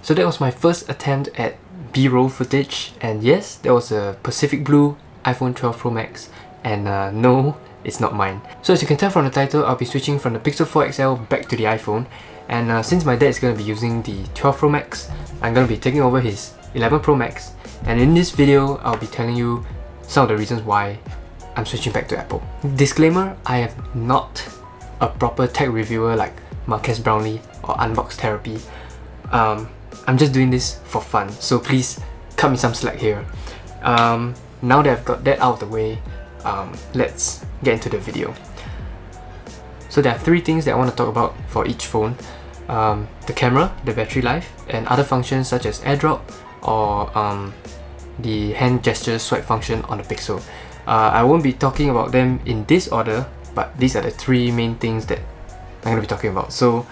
So that was my first attempt at B-roll footage, and yes, that was a Pacific Blue iPhone 12 Pro Max, and no, it's not mine. So as you can tell from the title, I'll be switching from the Pixel 4 XL back to the iPhone, and since my dad is going to be using the 12 Pro Max, I'm going to be taking over his 11 Pro Max, and in this video, I'll be telling you some of the reasons why I'm switching back to Apple. Disclaimer, I am not a proper tech reviewer like Marques Brownlee or Unbox Therapy. I'm just doing this for fun, so please cut me some slack here. Now that I've got that out of the way, let's get into the video. So there are three things that I want to talk about for each phone. The camera, the battery life, and other functions such as Airdrop or the hand gesture swipe function on the Pixel. I won't be talking about them in this order, but these are the three main things that I'm going to be talking about. So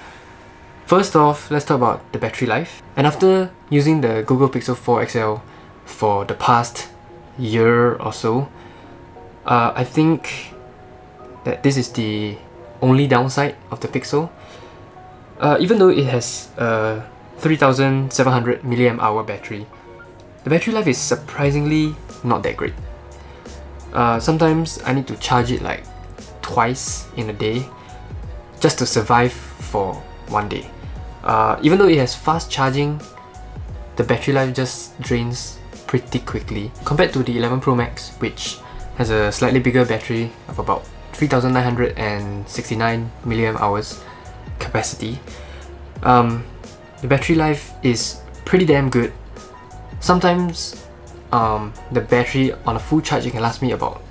first off, let's talk about the battery life. And after using the Google Pixel 4 XL for the past year or so, I think that this is the only downside of the Pixel. Even though it has a 3700 mAh battery, the battery life is surprisingly not that great. Sometimes I need to charge it like twice in a day just to survive for one day. Even though it has fast charging, the battery life just drains pretty quickly compared to the 11 Pro Max, which has a slightly bigger battery of about 3969 mAh capacity. The battery life is pretty damn good. Sometimes the battery on a full charge, it can last me about,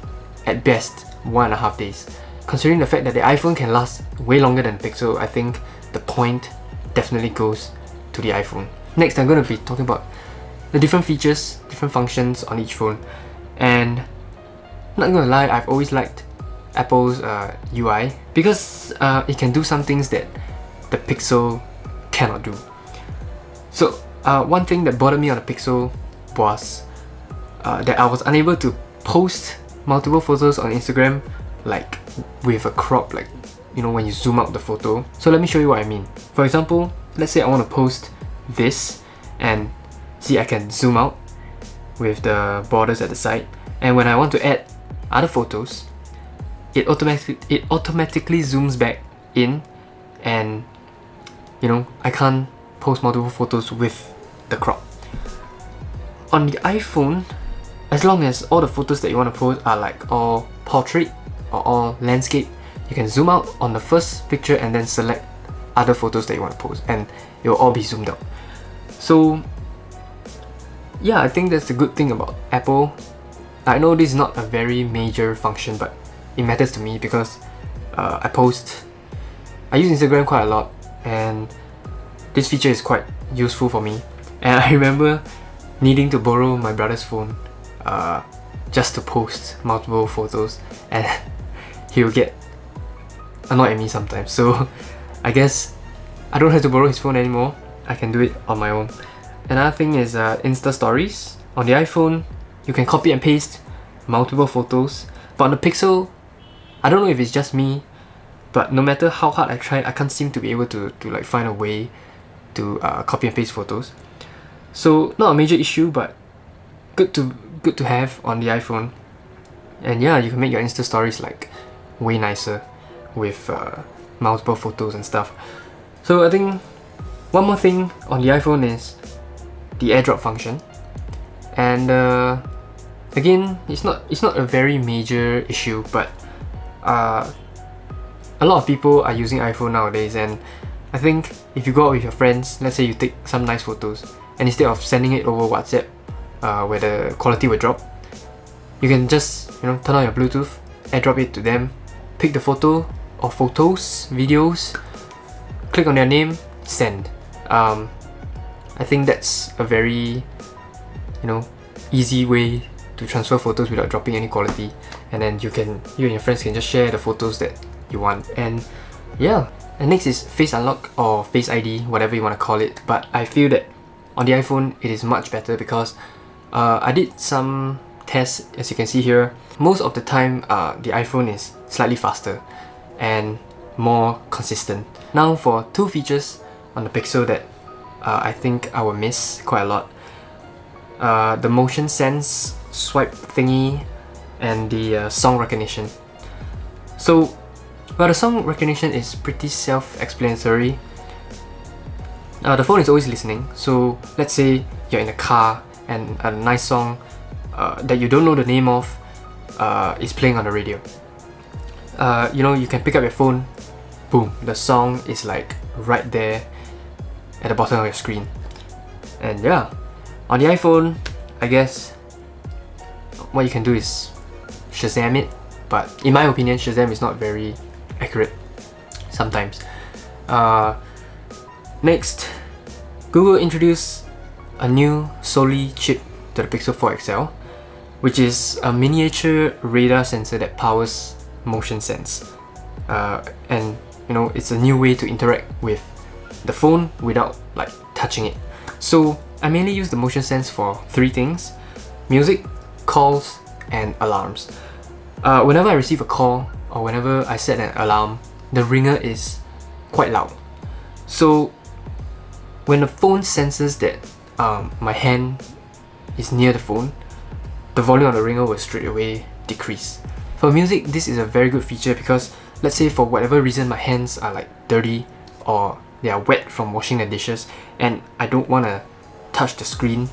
at best, 1.5 days. Considering the fact that the iPhone can last way longer than Pixel, I think the point definitely goes to the iPhone. Next, I'm going to be talking about the different features, different functions on each phone. And not gonna lie, I've always liked Apple's UI because it can do some things that the Pixel cannot do. So one thing that bothered me on the Pixel was that I was unable to post multiple photos on Instagram like with a crop, like, you know, when you zoom out the photo. So let me show you what I mean. For example, let's say I want to post this, and see, I can zoom out with the borders at the side, and when I want to add other photos, it automatically zooms back in, and you know, I can't post multiple photos with the crop. On the iPhone, as long as all the photos that you want to post are like all portrait or all landscape, you can zoom out on the first picture and then select other photos that you want to post, and it will all be zoomed out. So yeah, I think that's the good thing about Apple. I know this is not a very major function, but it matters to me because I use Instagram quite a lot, and this feature is quite useful for me. And I remember needing to borrow my brother's phone just to post multiple photos, and he will get annoyed at me sometimes. So I guess I don't have to borrow his phone anymore. I can do it on my own. Another thing is Insta Stories. On the iPhone, you can copy and paste multiple photos, but on the Pixel, I don't know if it's just me, but no matter how hard I try, I can't seem to be able to like find a way to copy and paste photos. So not a major issue, but good to have on the iPhone. And yeah, you can make your Insta Stories like way nicer with multiple photos and stuff. So I think one more thing on the iPhone is the Airdrop function. And again, it's not a very major issue, but a lot of people are using iPhone nowadays, and I think if you go out with your friends, let's say you take some nice photos, and instead of sending it over WhatsApp where the quality will drop, you can just, you know, turn on your Bluetooth, airdrop it to them, pick the photo or photos, videos, click on their name, send. I think that's a very, you know, easy way to transfer photos without dropping any quality, and then you and your friends can just share the photos that you want. And yeah, and next is Face Unlock or Face ID, whatever you want to call it. But I feel that on the iPhone it is much better because I did some tests, as you can see here. Most of the time the iPhone is slightly faster and more consistent. Now for two features on the Pixel that I think I will miss quite a lot. The motion sense swipe thingy and the song recognition. So, well, the song recognition is pretty self-explanatory. The phone is always listening, so let's say you're in a car and a nice song that you don't know the name of is playing on the radio. You can pick up your phone, boom, the song is like right there at the bottom of your screen. And yeah, on the iPhone, I guess what you can do is Shazam it, but in my opinion, Shazam is not very accurate sometimes. Next, Google introduced a new Soli chip to the Pixel 4 XL, which is a miniature radar sensor that powers motion sense. And it's a new way to interact with the phone without like touching it. So I mainly use the motion sense for three things: music, calls, and alarms. Whenever I receive a call or whenever I set an alarm, the ringer is quite loud. So when the phone senses that my hand is near the phone, the volume of the ringer will straight away decrease. For music, this is a very good feature because let's say for whatever reason my hands are like dirty or they are wet from washing the dishes and I don't want to touch the screen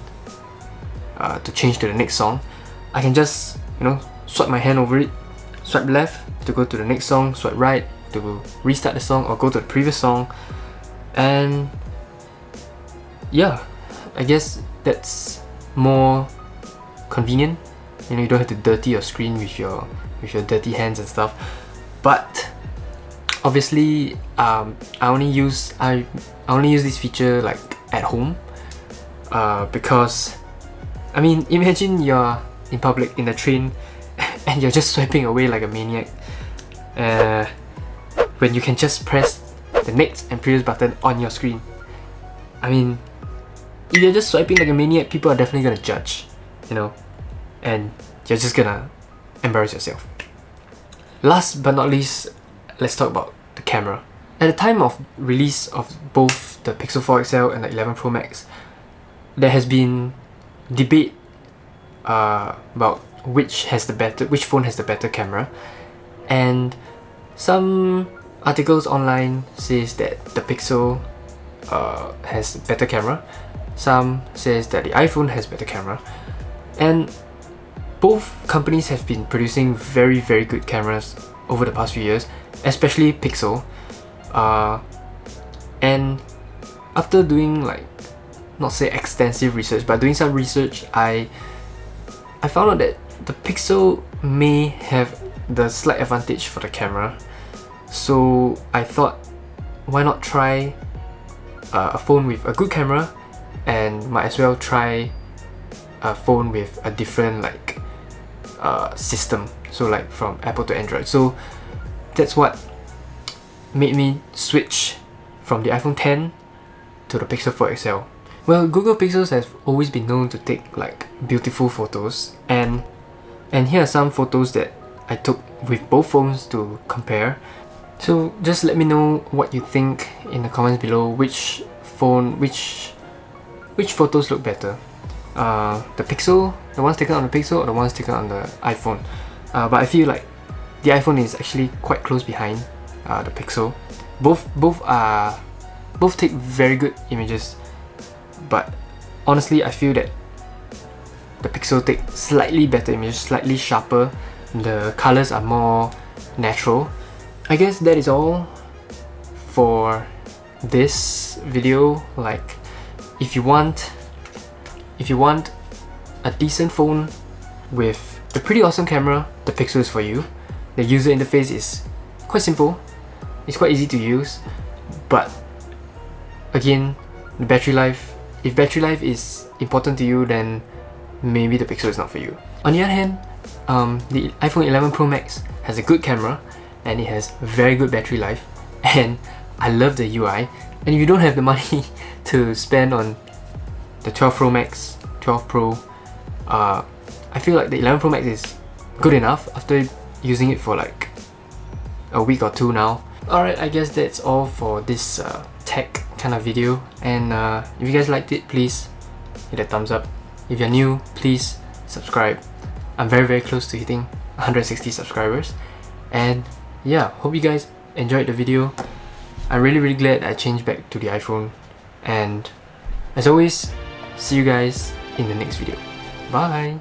to change to the next song, I can just swipe my hand over it, swipe left to go to the next song, swipe right to restart the song or go to the previous song. And yeah, I guess that's more convenient. You don't have to dirty your screen with your dirty hands and stuff. But obviously, I only use this feature like at home, because I mean, imagine you're in public in the train and you're just swiping away like a maniac, when you can just press the next and previous button on your screen. I mean, if you're just swiping like a maniac, people are definitely gonna judge, and you're just gonna embarrass yourself. Last but not least, let's talk about the camera. At the time of release of both the Pixel 4 XL and the 11 Pro Max, there has been debate about which phone has the better camera, and some articles online says that the Pixel has better camera. Some says that the iPhone has better camera, and both companies have been producing very, very good cameras over the past few years, especially Pixel. And after doing not say extensive research, but doing some research, I found out that the Pixel may have the slight advantage for the camera. So I thought, why not try a phone with a good camera, and might as well try a phone with a different system, so from Apple to Android. So that's what made me switch from the iPhone 10 to the Pixel 4 XL. Well, Google Pixels has always been known to take beautiful photos, and here are some photos that I took with both phones to compare. So just let me know what you think in the comments below. Which photos look better? The Pixel, the ones taken on the Pixel, or the ones taken on the iPhone? But I feel like the iPhone is actually quite close behind the Pixel. Both take very good images, but honestly I feel that the Pixel take slightly better images, slightly sharper. The colors are more natural. I guess that is all for this video. If you want a decent phone with a pretty awesome camera, the Pixel is for you. The user interface is quite simple, it's quite easy to use, but again, the battery life, if battery life is important to you, then maybe the Pixel is not for you. On the other hand, the iPhone 11 Pro Max has a good camera and it has very good battery life, and I love the UI. And if you don't have the money to spend on the 12 Pro Max, 12 Pro, I feel like the 11 Pro Max is good enough after using it for a week or two now. Alright, I guess that's all for this tech kind of video, and if you guys liked it, please hit a thumbs up. If you're new, please subscribe. I'm very close to hitting 160 subscribers, and yeah, hope you guys enjoyed the video. I'm really glad I changed back to the iPhone, and as always, see you guys in the next video. Bye!